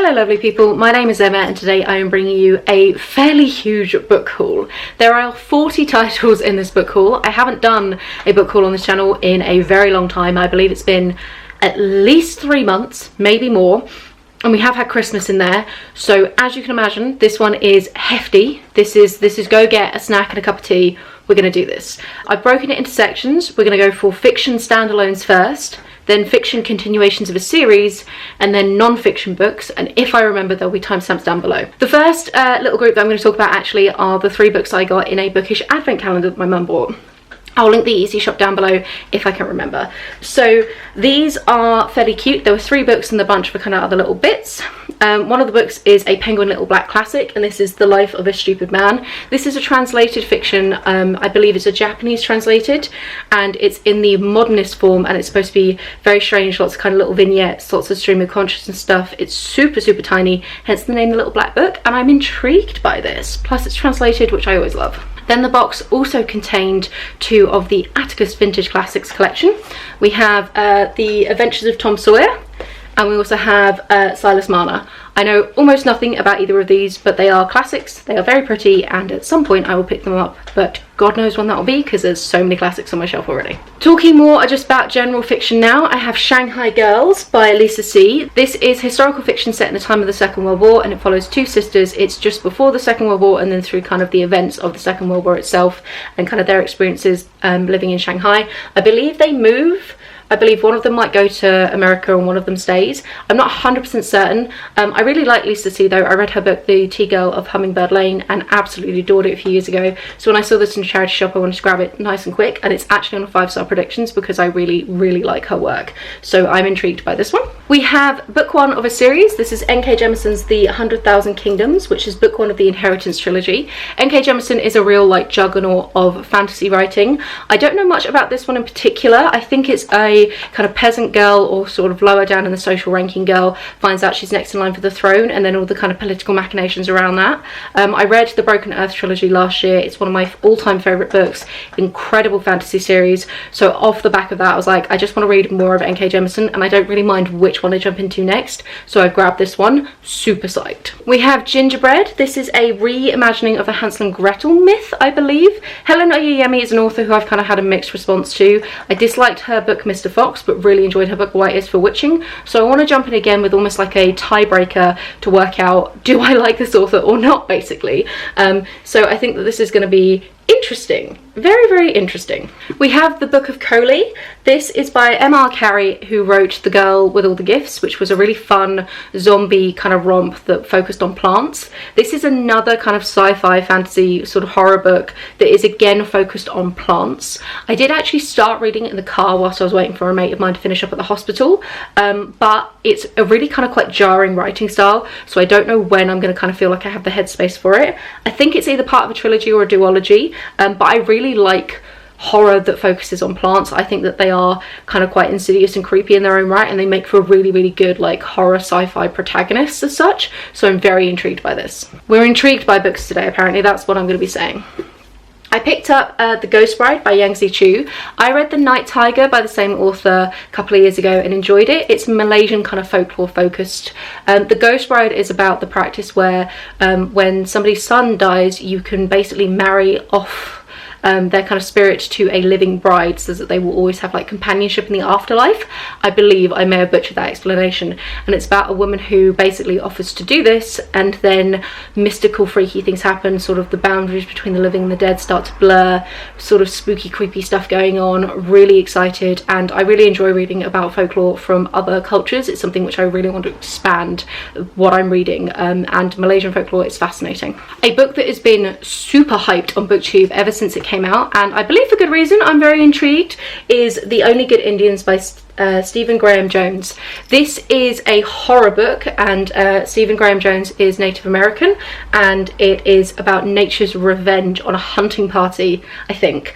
Hello lovely people, my name is Emma and today I am bringing you a fairly huge book haul. There are 40 titles in this book haul. I haven't done a book haul on this channel in a very long time. I believe it's been at least 3 months, maybe more. And we have had Christmas in there, so as you can imagine, this one is hefty. This is go get a snack and a cup of tea. We're going to do this. I've broken it into sections. We're going to go for fiction standalones first, then fiction continuations of a series, and then non-fiction books, and if I remember there'll be timestamps down below. The first little group that I'm going to talk about actually are the 3 books I got in a bookish advent calendar that my mum bought. I'll link the Easy Shop down below if I can remember. So these are fairly cute. There were 3 books in the bunch for kind of other little bits. One of the books is a Penguin Little Black classic, and this is The Life of a Stupid Man. This is a translated fiction. I believe it's a Japanese translated, and it's in the modernist form, and it's supposed to be very strange, lots of kind of little vignettes, lots of stream of consciousness stuff. It's super tiny, hence the name The Little Black Book, and I'm intrigued by this. Plus it's translated, which I always love. Then the box also contained 2 of the Atticus Vintage Classics collection. We have The Adventures of Tom Sawyer, and we also have Silas Marner. I know almost nothing about either of these, but they are classics, they are very pretty, and at some point I will pick them up, but God knows when that will be because there's so many classics on my shelf already. Talking more just about general fiction now, I have Shanghai Girls by Lisa C. This is historical fiction set in the time of the Second World War, and it follows 2 sisters. It's just before the Second World War and then through kind of the events of the Second World War itself and kind of their experiences living in Shanghai. I believe they move. I believe one of them might go to America and one of them stays. I'm not 100% certain. I really like Lisa C though. I read her book, The Tea Girl of Hummingbird Lane, and absolutely adored it a few years ago. So when I saw this in a charity shop, I wanted to grab it nice and quick, and it's actually on a 5-star predictions because I really like her work. So I'm intrigued by this one. We have book 1 of a series. This is N.K. Jemison's The 100,000 Kingdoms, which is book 1 of the Inheritance trilogy. N.K. Jemisin is a real like juggernaut of fantasy writing. I don't know much about this one in particular. I think it's a kind of peasant girl, or sort of lower down in the social ranking girl, finds out she's next in line for the throne, and then all the kind of political machinations around that. I read the Broken Earth trilogy last year. It's one of my all-time favourite books. Incredible fantasy series. So off the back of that I was like, I just want to read more of N.K. Jemisin, and I don't really mind which one I jump into next, so I grabbed this one. Super psyched. We have Gingerbread. This is a reimagining of the Hansel and Gretel myth, I believe. Helen Oyeyemi is an author who I've kind of had a mixed response to. I disliked her book Mr. Fox, but really enjoyed her book White is for Witching, so I want to jump in again with almost like a tiebreaker to work out, do I like this author or not, basically. So I think that this is going to be interesting. Very interesting. We have the Book of Koli. This is by M.R. Carey, who wrote The Girl with All the Gifts, which was a really fun zombie kind of romp that focused on plants. This is another kind of sci-fi fantasy sort of horror book that is again focused on plants. I did actually start reading it in the car whilst I was waiting for a mate of mine to finish up at the hospital, but it's a really kind of quite jarring writing style, so I don't know when I'm going to kind of feel like I have the headspace for it. I think it's either part of a trilogy or a duology, but I really like horror that focuses on plants. I think that they are kind of quite insidious and creepy in their own right, and they make for really good like horror sci-fi protagonists as such, so I'm very intrigued by this. We're intrigued by books today, apparently. That's what I'm going to be saying. I picked up The Ghost Bride by Yangtze Choo. I read The Night Tiger by the same author a couple of years ago and enjoyed it. It's Malaysian kind of folklore focused. The Ghost Bride is about the practice where when somebody's son dies, you can basically marry off their kind of spirit to a living bride so that they will always have like companionship in the afterlife. I believe I may have butchered that explanation, and it's about a woman who basically offers to do this, and then mystical freaky things happen, sort of the boundaries between the living and the dead start to blur, sort of spooky creepy stuff going on. Really excited, and I really enjoy reading about folklore from other cultures. It's something which I really want to expand what I'm reading, and Malaysian folklore is fascinating. A book that has been super hyped on BookTube ever since it came out, and I believe for good reason, I'm very intrigued, is The Only Good Indians by Stephen Graham Jones. This is a horror book, and Stephen Graham Jones is Native American, and it is about nature's revenge on a hunting party, I think.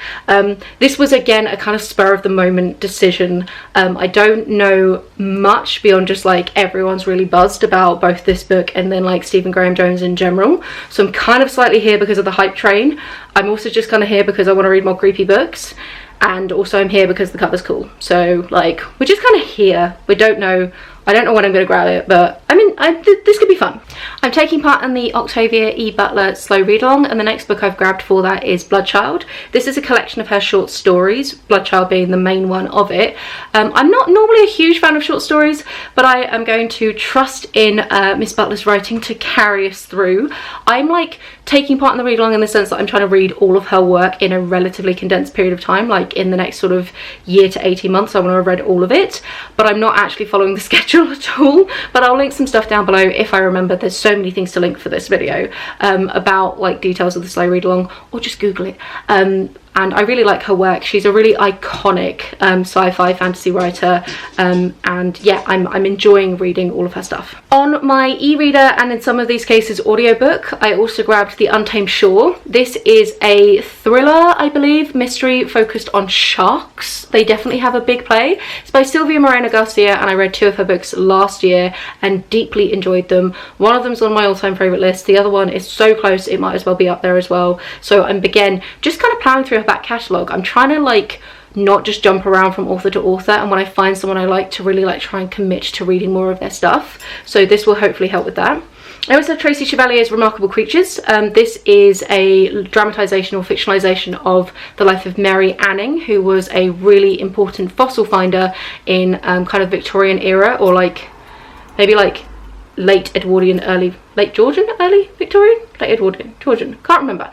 This was again a kind of spur of the moment decision. I don't know much beyond just like everyone's really buzzed about both this book and then like Stephen Graham Jones in general, so I'm kind of slightly here because of the hype train. I'm also just kind of here because I want to read more creepy books, and also I'm here because the cover's cool. So like we're just kind of here. We don't know I don't know when I'm going to grab it, but I mean, this could be fun. I'm taking part in the Octavia E. Butler slow read along, and the next book I've grabbed for that is Bloodchild. This is a collection of her short stories, Bloodchild being the main one of it. I'm not normally a huge fan of short stories, but I am going to trust in Miss Butler's writing to carry us through. I'm like taking part in the read along in the sense that I'm trying to read all of her work in a relatively condensed period of time, like in the next sort of year to 18 months I want to have read all of it, but I'm not actually following the schedule at all. But I'll link some stuff down below if I remember. There's so many things to link for this video about like details of the slow read along, or just Google it. And I really like her work. She's a really iconic sci-fi fantasy writer, and yeah, I'm enjoying reading all of her stuff. On my e-reader, and in some of these cases audiobook, I also grabbed The Untamed Shore. This is a thriller, I believe, mystery focused on sharks. They definitely have a big play. It's by Silvia Moreno-Garcia, and I read 2 of her books last year and deeply enjoyed them. One of them's on my all-time favourite list. The other one is so close it might as well be up there as well. So I'm again just kind of plowing through her back catalogue. I'm trying to like not just jump around from author to author, and when I find someone I like, to really like try and commit to reading more of their stuff. So this will hopefully help with that. I also have Tracey Chevalier's Remarkable Creatures. This is a dramatisation or fictionalisation of the life of Mary Anning, who was a really important fossil finder in kind of Victorian era, or like maybe like late Edwardian, late Georgian, early Victorian, late Edwardian, Georgian, can't remember.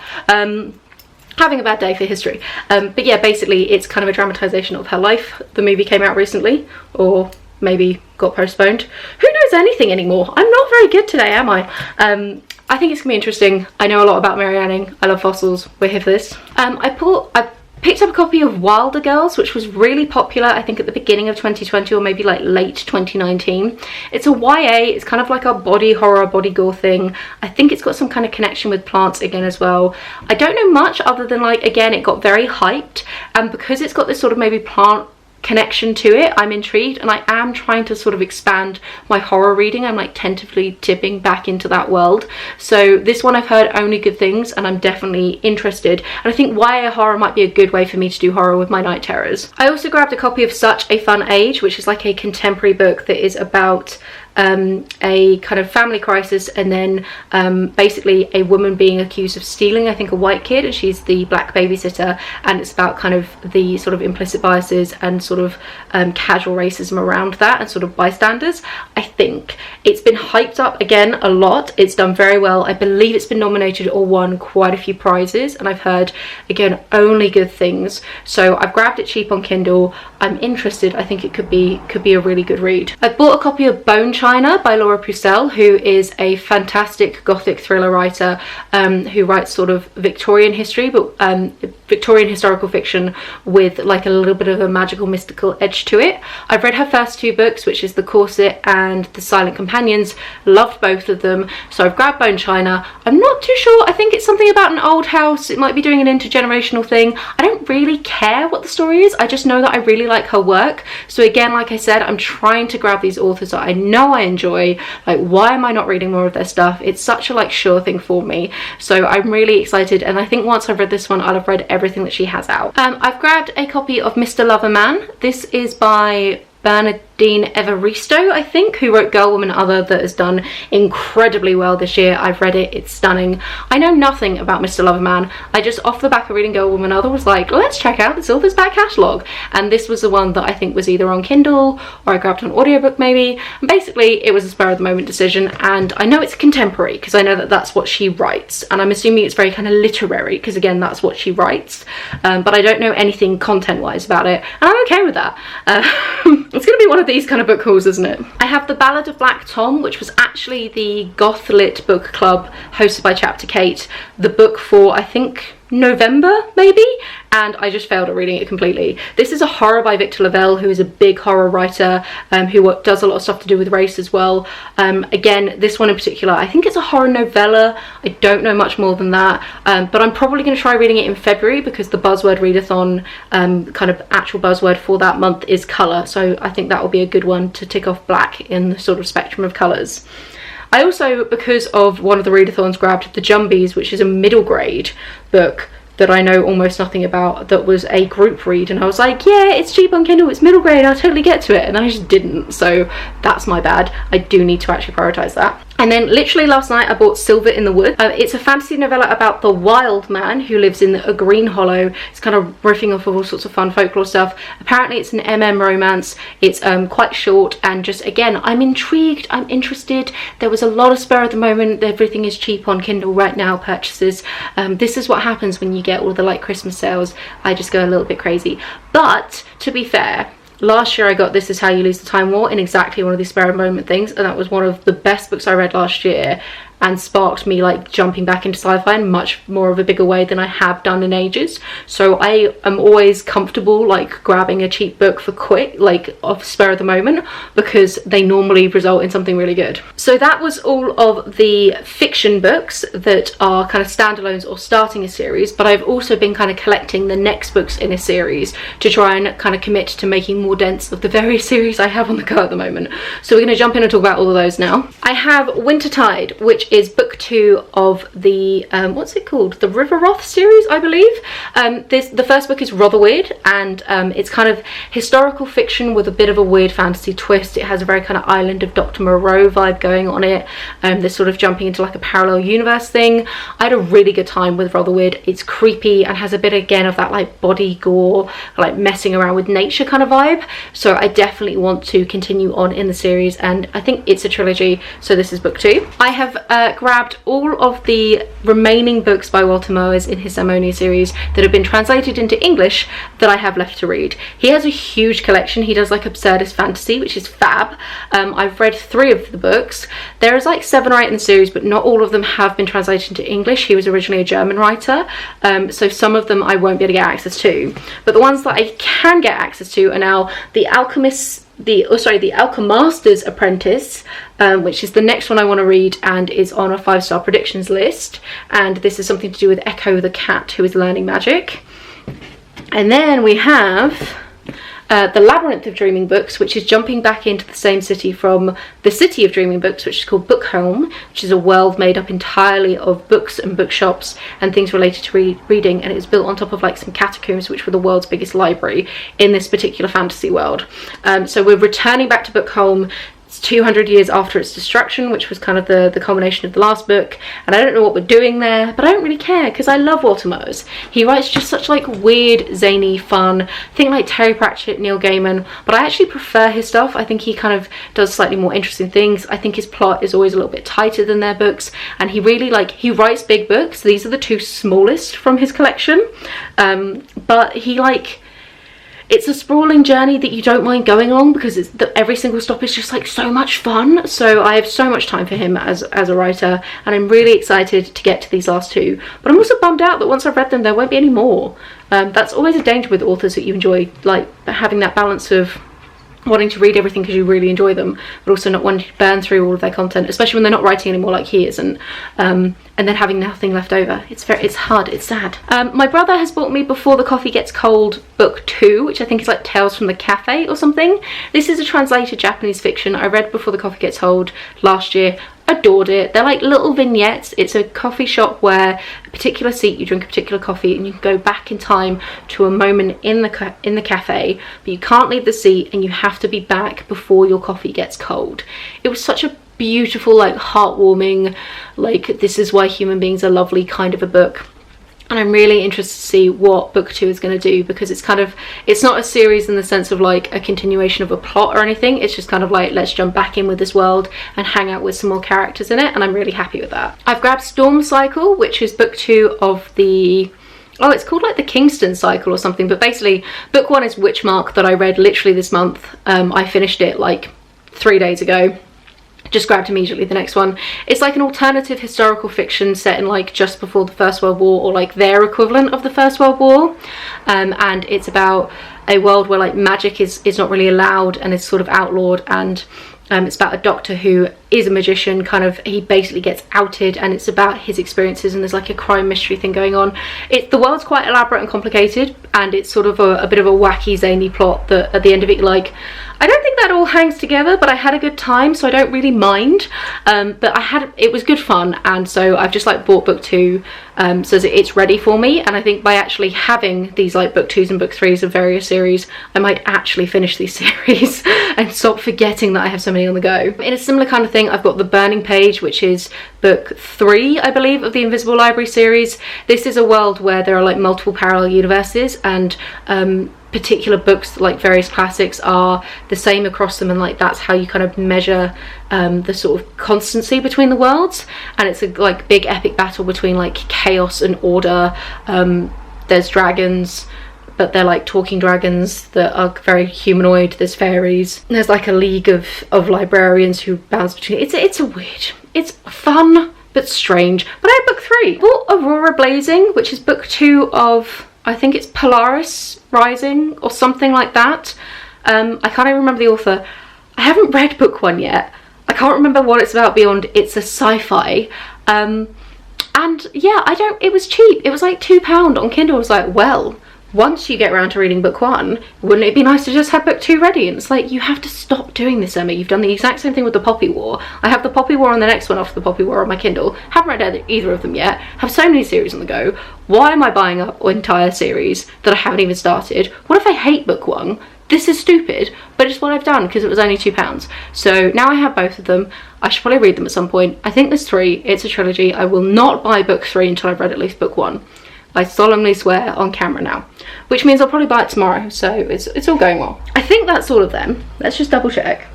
Having a bad day for history. But yeah, basically it's kind of a dramatisation of her life. The movie came out recently, or maybe got postponed. Who knows anything anymore? I'm not very good today, am I? I think it's gonna be interesting. I know a lot about Mary Anning. I love fossils. We're here for this. I picked up a copy of Wilder Girls, which was really popular, I think at the beginning of 2020, or maybe like late 2019. It's a YA, it's kind of like a body horror, body gore thing. I think it's got some kind of connection with plants again as well. I don't know much other than like, again, it got very hyped, and because it's got this sort of maybe plant connection to it, I'm intrigued, and I am trying to sort of expand my horror reading. I'm like tentatively tipping back into that world. So this one I've heard only good things, and I'm definitely interested, and I think YA horror might be a good way for me to do horror with my night terrors. I also grabbed a copy of Such a Fun Age, which is like a contemporary book that is about a kind of family crisis, and then basically a woman being accused of stealing, I think, a white kid, and she's the black babysitter, and it's about kind of the sort of implicit biases and sort of casual racism around that, and sort of bystanders. I think it's been hyped up again a lot. It's done very well. I believe it's been nominated or won quite a few prizes, and I've heard again only good things. So I've grabbed it cheap on Kindle. I'm interested. I think it could be a really good read. I bought a copy of Bone China by Purcell, who is a fantastic gothic thriller writer who writes sort of Victorian history, but Victorian historical fiction with like a little bit of a magical mystical edge to it. I've read her first 2 books, which is The Corset and The Silent Companions. Loved both of them, so I've grabbed Bone China. I'm not too sure. I think it's something about an old house. It might be doing an intergenerational thing. I don't really care what the story is. I just know that I really like her work. So again, like I said, I'm trying to grab these authors that I know I enjoy. Like, why am I not reading more of their stuff? It's such a like sure thing for me. So I'm really excited, and I think once I've read this one, I'll have read everything that she has out. I've grabbed a copy of Mr. Loverman. This is by Bernardine Evaristo, I think, who wrote Girl, Woman, Other, that has done incredibly well this year. I've read it, it's stunning. I know nothing about Mr. Loverman. I just, off the back of reading Girl, Woman, Other, was like, let's check out this author's back catalogue. And this was the one that I think was either on Kindle or I grabbed an audiobook maybe. And basically, it was a spur of the moment decision, and I know it's contemporary because I know that that's what she writes, and I'm assuming it's very kind of literary because again, that's what she writes. But I don't know anything content-wise about it, and I'm okay with that. It's going to be one of these kind of book hauls, isn't it? I have The Ballad of Black Tom, which was actually the Goth Lit book club hosted by Chapter Kate. The book for, I think, November maybe, and I just failed at reading it completely. This is a horror by Victor Lavelle, who is a big horror writer who does a lot of stuff to do with race as well. Again, this one in particular, I think it's a horror novella. I don't know much more than that, but I'm probably going to try reading it in February because the buzzword readathon kind of actual buzzword for that month is colour, so I think that will be a good one to tick off black in the sort of spectrum of colours. I also, because of one of the readathons, grabbed The Jumbies, which is a middle grade book that I know almost nothing about that was a group read, and I was like, yeah, it's cheap on Kindle, it's middle grade, I'll totally get to it, and then I just didn't. So that's my bad. I do need to actually prioritize that. And then literally last night I bought Silver in the Wood. It's a fantasy novella about the wild man who lives in a green hollow. It's kind of riffing off of all sorts of fun folklore stuff. Apparently it's an MM romance. It's quite short, and just again, I'm intrigued, I'm interested. There was a lot of spur at the moment. Everything is cheap on Kindle right now, purchases. This is what happens when you get all the like Christmas sales. I just go a little bit crazy. But to be fair, last year I got This Is How You Lose the Time War in exactly one of these spare of moment things, and that was one of the best books I read last year, and sparked me like jumping back into sci-fi in much more of a bigger way than I have done in ages. So I am always comfortable like grabbing a cheap book for quick, like off spur of the moment, because they normally result in something really good. So that was all of the fiction books that are kind of standalones or starting a series, but I've also been kind of collecting the next books in a series to try and kind of commit to making more dents of the various series I have on the go at the moment. So we're going to jump in and talk about all of those now. I have Wintertide, which is book 2 of the what's it called, the Riverroth series, I believe. The first book is Rotherweird, and it's kind of historical fiction with a bit of a weird fantasy twist. It has a very kind of Island of Dr. Moreau vibe going on it. This sort of jumping into like a parallel universe thing. I had a really good time with Rotherweird. It's creepy and has a bit again of that like body gore, like messing around with nature kind of vibe. So I definitely want to continue on in the series, and I think it's a trilogy, so this is book 2. I have grabbed all of the remaining books by Walter Moers in his Ammonia series that have been translated into English that I have left to read. He has a huge collection. He does like absurdist fantasy, which is fab. I've read 3 of the books. There is like 7 or 8 in the series, but not all of them have been translated into English. He was originally a German writer, so some of them I won't be able to get access to, but the ones that I can get access to are now The Alchemaster's Apprentice, which is the next one I want to read and is on a 5-star predictions list, and this is something to do with Echo the cat who is learning magic. And then we have The Labyrinth of Dreaming Books, which is jumping back into the same city from the City of Dreaming Books, which is called Bookholm, which is a world made up entirely of books and bookshops and things related to reading, and it was built on top of like some catacombs, which were the world's biggest library in this particular fantasy world. So we're returning back to Bookholm. It's 200 years after its destruction, which was kind of the culmination of the last book, and I don't know what we're doing there, but I don't really care because I love Walter Moers. He writes just such like weird, zany fun. Think like Terry Pratchett, Neil Gaiman, but I actually prefer his stuff. I think he kind of does slightly more interesting things. I think his plot is always a little bit tighter than their books, and he really he writes big books. These are the 2 smallest from his collection, but he it's a sprawling journey that you don't mind going along because every single stop is just like so much fun. So I have so much time for him as a writer, and I'm really excited to get to these last 2. But I'm also bummed out that once I've read them there won't be any more. That's always a danger with authors that you enjoy, like having that balance of wanting to read everything because you really enjoy them, but also not wanting to burn through all of their content, especially when they're not writing anymore like he isn't, and then having nothing left over. It's hard, it's sad. My brother has bought me Before the Coffee Gets Cold book 2, which I think is like Tales from the Cafe or something. This is a translated Japanese fiction. I read Before the Coffee Gets Cold last year. Adored it. They're like little vignettes. It's a coffee shop where a particular seat you drink a particular coffee, and you can go back in time to a moment in the cafe, but you can't leave the seat and you have to be back before your coffee gets cold. It was such a beautiful, like heartwarming, like this is why human beings are lovely kind of a book. And I'm really interested to see what book 2 is going to do, because it's not a series in the sense of like a continuation of a plot or anything. It's just kind of like, let's jump back in with this world and hang out with some more characters in it, and I'm really happy with that. I've grabbed Storm Cycle, which is book 2 of the it's called like the Kingston Cycle or something, but basically book 1 is Witchmark that I read literally this month. I finished it like 3 days ago. Just grabbed immediately the next one. It's like an alternative historical fiction set in like just before the First World War, or like their equivalent of the First World War, and it's about a world where like magic is not really allowed and is sort of outlawed, and it's about a doctor who is a magician, kind of, he basically gets outed, and it's about his experiences, and there's like a crime mystery thing going on. The world's quite elaborate and complicated, and it's sort of a bit of a wacky zany plot that at the end of it, like, I don't think that all hangs together, but I had a good time, so I don't really mind. But it was good fun, and so I've just like bought book 2 so that it's ready for me. And I think by actually having these like book 2s and book 3s of various series, I might actually finish these series and stop forgetting that I have so many on the go. In a similar kind of thing, I've got The Burning Page, which is book 3, I believe, of the Invisible Library series. This is a world where there are like multiple parallel universes, and particular books, like various classics, are the same across them, and like that's how you kind of measure the sort of constancy between the worlds. And it's a like big epic battle between like chaos and order. There's dragons, but they're like talking dragons that are very humanoid. There's fairies, and there's like a league of librarians who bounce between. It's fun but strange. But I have book 3. I bought Aurora Blazing, which is book 2 of, I think it's Polaris Rising or something like that. I can't even remember the author. I haven't read book 1 yet. I can't remember what it's about beyond it's a sci-fi. And yeah, it was cheap. It was like £2 on Kindle. I was like, well, once you get around to reading book 1, wouldn't it be nice to just have book 2 ready? And it's like, you have to stop doing this, Emma. You've done the exact same thing with the Poppy War. I have the Poppy War on the next one off the Poppy War on my Kindle. Haven't read either of them yet. Have so many series on the go. Why am I buying up an entire series that I haven't even started? What if I hate book 1? This is stupid, but it's what I've done because it was only £2. So now I have both of them. I should probably read them at some point. I think there's 3. It's a trilogy. I will not buy book 3 until I've read at least book 1. I solemnly swear on camera now, which means I'll probably buy it tomorrow, so it's all going well. I think that's all of them. Let's just double check.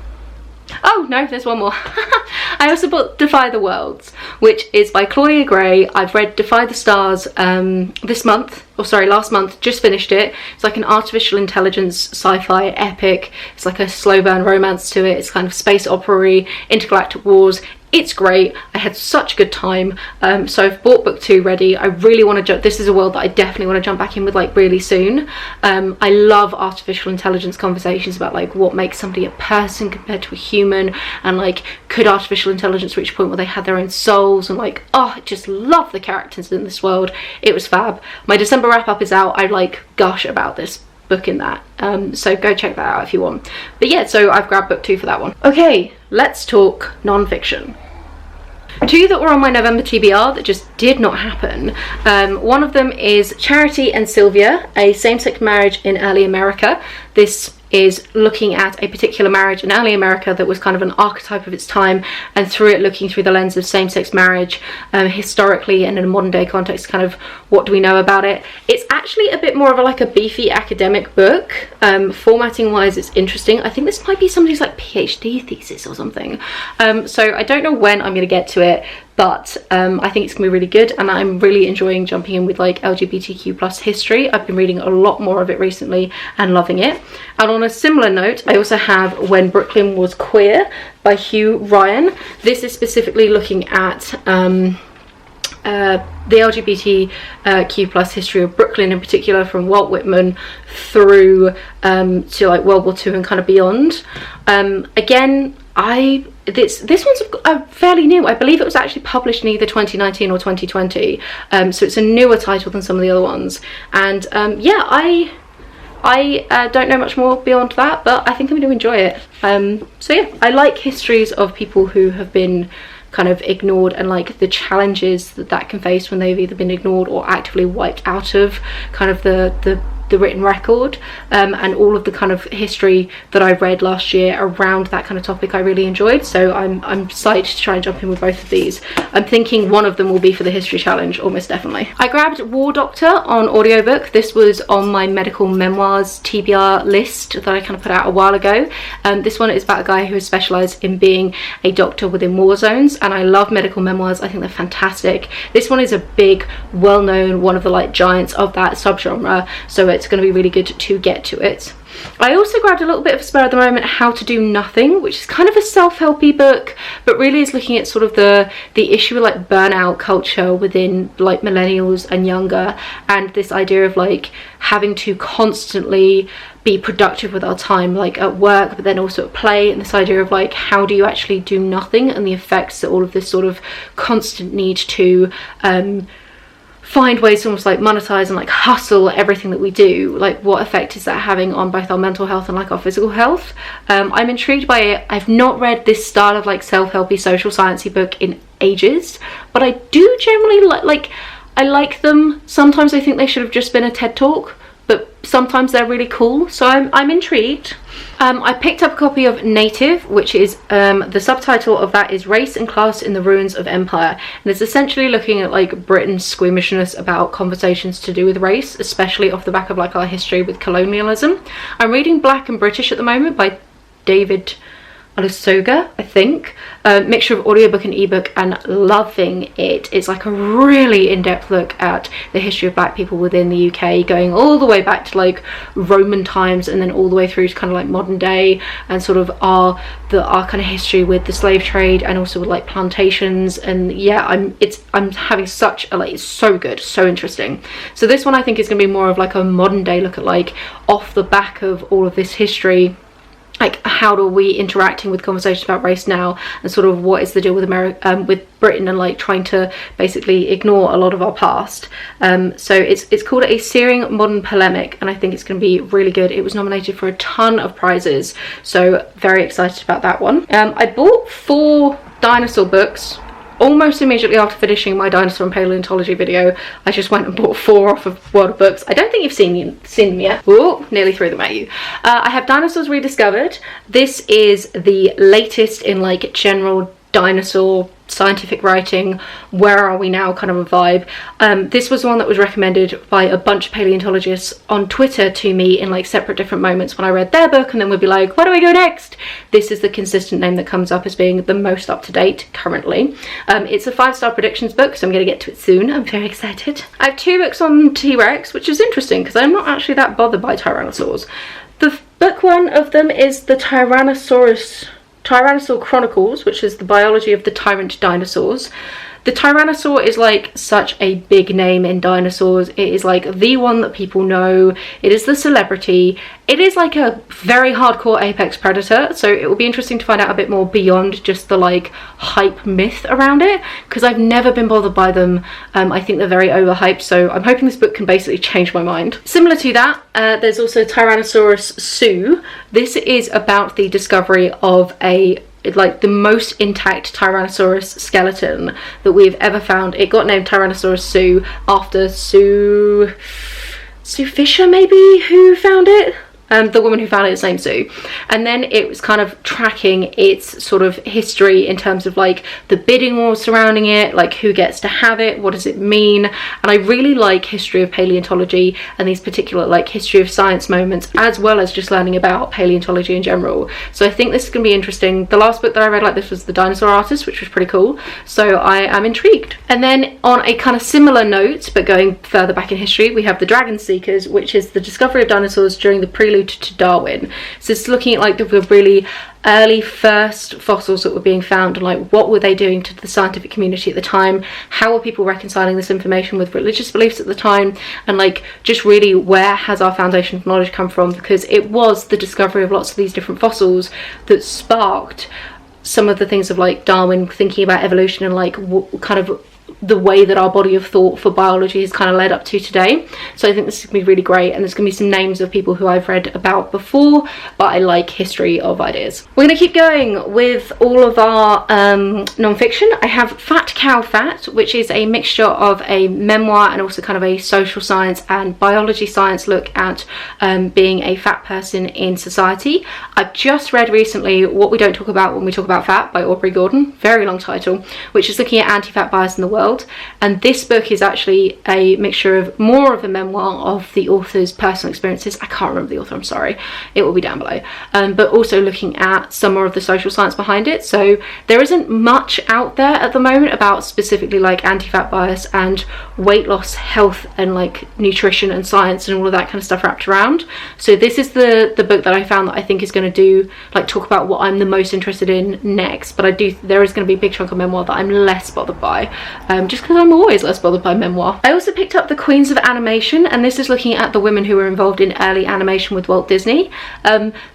Oh no, there's one more. I also bought Defy the Worlds, which is by Claudia Gray. I've read Defy the Stars last month, just finished it. It's like an artificial intelligence sci-fi epic. It's like a slow burn romance to it. It's kind of space opera-y, intergalactic wars. It's great. I had such a good time. So I've bought book 2 ready. I really want to jump. This is a world that I definitely want to jump back in with like really soon. I love artificial intelligence conversations about like what makes somebody a person compared to a human, and like could artificial intelligence reach a point where they had their own souls, and like, oh, I just love the characters in this world. It was fab. My December wrap up is out. I like gush about this book in that, so go check that out if you want. But yeah, so I've grabbed book 2 for that one. Okay, let's talk non-fiction. 2 that were on my November TBR that just did not happen. One of them is Charity and Silvia, a same-sex marriage in early America. This is looking at a particular marriage in early America that was kind of an archetype of its time, and through it looking through the lens of same-sex marriage historically and in a modern day context, kind of what do we know about it. It's actually a bit more of a beefy academic book. Formatting wise, it's interesting. I think this might be somebody's like PhD thesis or something. So I don't know when I'm going to get to it, but I think it's gonna be really good, and I'm really enjoying jumping in with like LGBTQ plus history. I've been reading a lot more of it recently and loving it. And on a similar note, I also have When Brooklyn Was Queer by Hugh Ryan. This is specifically looking at the LGBTQ plus history of Brooklyn in particular, from Walt Whitman through to like World War II and kind of beyond. Again, this one's fairly new. I believe it was actually published in either 2019 or 2020, so it's a newer title than some of the other ones. And yeah, I don't know much more beyond that, but I think I'm going to enjoy it. So yeah, I like histories of people who have been kind of ignored, and like the challenges that can face when they've either been ignored or actively wiped out of kind of the written record, and all of the kind of history that I read last year around that kind of topic I really enjoyed. So I'm excited to try and jump in with both of these. I'm thinking one of them will be for the history challenge, almost definitely. I grabbed War Doctor on audiobook. This was on my medical memoirs TBR list that I kind of put out a while ago. This one is about a guy who is specialised in being a doctor within war zones, and I love medical memoirs. I think they're fantastic. This one is a big, well-known, one of the like giants of that subgenre. So it's going to be really good to get to it. I also grabbed a little bit of a spur at the moment, How to Do Nothing, which is kind of a self-helpy book, but really is looking at sort of the issue of like burnout culture within like millennials and younger, and this idea of like having to constantly be productive with our time, like at work but then also at play, and this idea of like how do you actually do nothing, and the effects that all of this sort of constant need to find ways to almost like monetize and like hustle everything that we do, like what effect is that having on both our mental health and like our physical health. I'm intrigued by it. I've not read this style of like self-helpy social sciencey book in ages, but I do generally like I like them. Sometimes I think they should have just been a TED talk, but sometimes they're really cool, so I'm intrigued. I picked up a copy of Native, which is the subtitle of that is Race and Class in the Ruins of Empire, and it's essentially looking at like Britain's squeamishness about conversations to do with race, especially off the back of like our history with colonialism. I'm reading Black and British at the moment by David Olusoga, I think, mixture of audiobook and ebook, and loving it. It's like a really in-depth look at the history of black people within the UK, going all the way back to like Roman times and then all the way through to kind of like modern day, and sort of our kind of history with the slave trade and also with like plantations. And yeah, I'm having such a like, it's so good, so interesting. So this one I think is going to be more of like a modern day look at like off the back of all of this history, like how are we interacting with conversations about race now, and sort of what is the deal with America, with Britain, and like trying to basically ignore a lot of our past. So it's called A Searing Modern Polemic, and I think it's going to be really good. It was nominated for a ton of prizes, so very excited about that one. I bought 4 dinosaur books almost immediately after finishing my dinosaur and paleontology video. I just went and bought 4 off of World of Books. I don't think you've seen them yet. Ooh, nearly threw them at you. I have Dinosaurs Rediscovered. This is the latest in like general dinosaur scientific writing, where are we now kind of a vibe. This was one that was recommended by a bunch of paleontologists on Twitter to me in like separate different moments when I read their book, and then would be like, where do I go next? This is the consistent name that comes up as being the most up to date currently. It's a 5-star predictions book, so I'm going to get to it soon. I'm very excited. I have 2 books on T-Rex, which is interesting because I'm not actually that bothered by tyrannosaurs. The book one of them is the Tyrannosaur Chronicles, which is the biology of the tyrant dinosaurs. The Tyrannosaur is like such a big name in dinosaurs. It is like the one that people know. It is the celebrity. It is like a very hardcore apex predator, so it will be interesting to find out a bit more beyond just the like hype myth around it, because I've never been bothered by them. I think they're very overhyped, so I'm hoping this book can basically change my mind. Similar to that, there's also Tyrannosaurus Sue. This is about the discovery of like the most intact Tyrannosaurus skeleton that we've ever found. It got named Tyrannosaurus Sue after Sue Fisher, maybe, who found it. The woman who found it is named Sue. And then it was kind of tracking its sort of history in terms of like the bidding wars surrounding it, like who gets to have it, what does it mean. And I really like history of paleontology and these particular like history of science moments, as well as just learning about paleontology in general. So I think this is going to be interesting. The last book that I read like this was The Dinosaur Artist, which was pretty cool, so I am intrigued. And then on a kind of similar note, but going further back in history, we have The Dragon Seekers, which is the discovery of dinosaurs during the prelude to Darwin. So it's looking at like the really early first fossils that were being found, and like what were they doing to the scientific community at the time, how were people reconciling this information with religious beliefs at the time, and like just really where has our foundation of knowledge come from, because it was the discovery of lots of these different fossils that sparked some of the things of like Darwin thinking about evolution and like what kind of the way that our body of thought for biology has kind of led up to today. So I think this is going to be really great, and there's going to be some names of people who I've read about before, but I like history of ideas. We're going to keep going with all of our non-fiction. I have Fat Cow Fat, which is a mixture of a memoir and also kind of a social science and biology science look at being a fat person in society. I've just read recently What We Don't Talk About When We Talk About Fat by Aubrey Gordon, very long title, which is looking at anti-fat bias in the world. Bloodchild, and this book is actually a mixture of more of a memoir of the author's personal experiences. I can't remember the author, I'm sorry, it will be down below, but also looking at some more of the social science behind it. So there isn't much out there at the moment about specifically like anti-fat bias and weight loss, health and like nutrition and science and all of that kind of stuff wrapped around. So this is the book that I found that I think is going to do, like, talk about what I'm the most interested in next. But there is going to be a big chunk of memoir that I'm less bothered by, just because I'm always less bothered by memoir. I also picked up The Queens of Animation, and this is looking at the women who were involved in early animation with Walt Disney.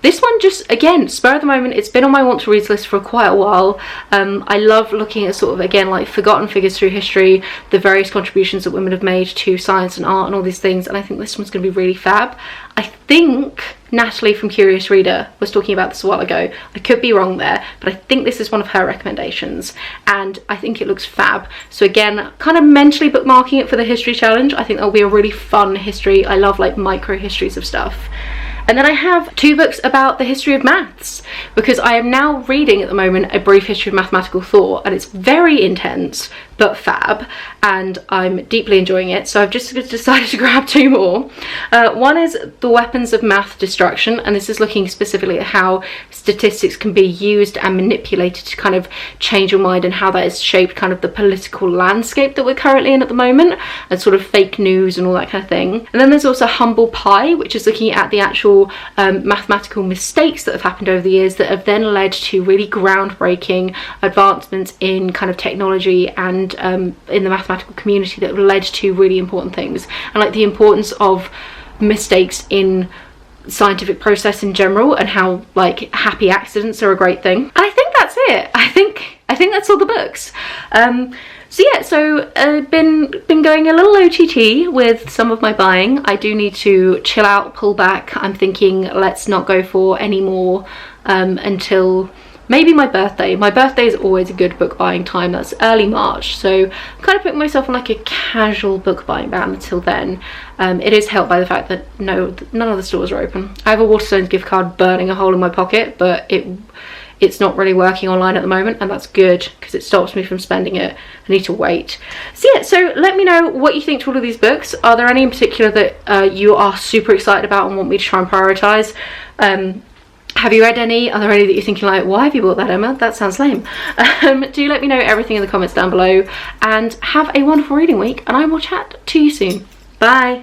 This one, just again, spur of the moment, it's been on my want to read list for quite a while. I love looking at sort of, again, like forgotten figures through history, the various contributions that women have made to science and art and all these things, and I think this one's going to be really fab. I think Natalie from Curious Reader was talking about this a while ago. I could be wrong there, but I think this is one of her recommendations and I think it looks fab. So again, kind of mentally bookmarking it for the history challenge. I think that'll be a really fun history. I love like micro histories of stuff. And then I have 2 books about the history of maths, because I am now reading at the moment A Brief History of Mathematical Thought, and it's very intense but fab, and I'm deeply enjoying it. So I've just decided to grab 2 more. One is The Weapons of Math Destruction, and this is looking specifically at how statistics can be used and manipulated to kind of change your mind, and how that has shaped kind of the political landscape that we're currently in at the moment, and sort of fake news and all that kind of thing. And then there's also Humble Pie, which is looking at the actual mathematical mistakes that have happened over the years that have then led to really groundbreaking advancements in kind of technology and in the mathematical community that have led to really important things, and like the importance of mistakes in scientific process in general, and how like happy accidents are a great thing. And I think that's it. I think that's all the books. So yeah, so I've been going a little OTT with some of my buying. I do need to chill out, pull back. I'm thinking let's not go for any more until maybe my birthday. My birthday is always a good book buying time. That's early March, so I'm kind of putting myself on like a casual book buying ban until then. It is helped by the fact that none of the stores are open. I have a Waterstones gift card burning a hole in my pocket, but it's not really working online at the moment, and that's good because it stops me from spending it. I need to wait. So yeah, so let me know what you think to all of these books. Are there any in particular that you are super excited about and want me to try and prioritise? Have you read any? Are there any that you're thinking like, why have you bought that, Emma? That sounds lame. Do let me know everything in the comments down below, and have a wonderful reading week, and I will chat to you soon. Bye.